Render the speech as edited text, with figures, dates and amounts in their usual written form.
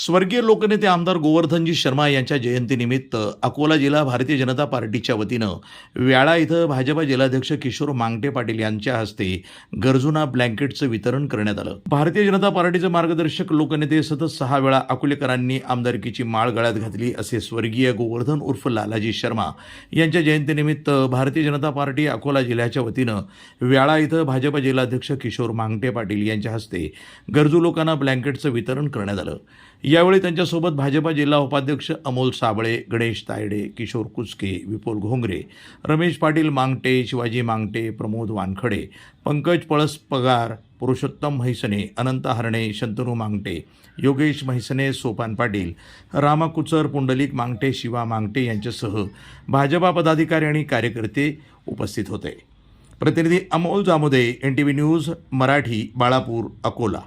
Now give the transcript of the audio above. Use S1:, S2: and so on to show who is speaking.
S1: स्वर्गीय लोकनेते आमदार गोवर्धनजी शर्मा यांच्या जयंतीनिमित्त अकोला जिल्हा भारतीय जनता पार्टीच्या वतीनं व्याळा इथं भाजपा जिल्हाध्यक्ष किशोर मांगटे पाटील यांच्या हस्ते गरजूंना ब्लँकेटचं वितरण करण्यात आलं। भारतीय जनता पार्टीचे मार्गदर्शक लोकनेते सतत 6 वेळा अकोलेकरांनी आमदारकीची माळ गळ्यात घातली असे स्वर्गीय गोवर्धन उर्फ लालाजी शर्मा यांच्या जयंतीनिमित्त भारतीय जनता पार्टी अकोला जिल्ह्याच्या वतीनं व्याळा इथं भाजपा जिल्हाध्यक्ष किशोर मांगटे पाटील यांच्या हस्ते गरजू लोकांना ब्लँकेटचं वितरण करण्यात आलं। यावेळी त्यांच्यासोबत भाजपा जिल्हा उपाध्यक्ष अमोल साबळे, गणेश तायडे, किशोर कुचके, विपुल घोंगरे, रमेश पाटील मांगटे, शिवाजी मांगटे, प्रमोद वानखडे, पंकज पळस पगार, पुरुषोत्तम म्हैसने, अनंत हरणे, शंतनू मांगटे, योगेश म्हैसने, सोपान पाटील, रामा कुचर, पुंडलिक मांगटे, शिवा मांगटे यांच्यासह भाजपा पदाधिकारी आणि कार्यकर्ते उपस्थित होते। प्रतिनिधी अमोल जामुदे, NTV न्यूज मराठी, बाळापूर, अकोला।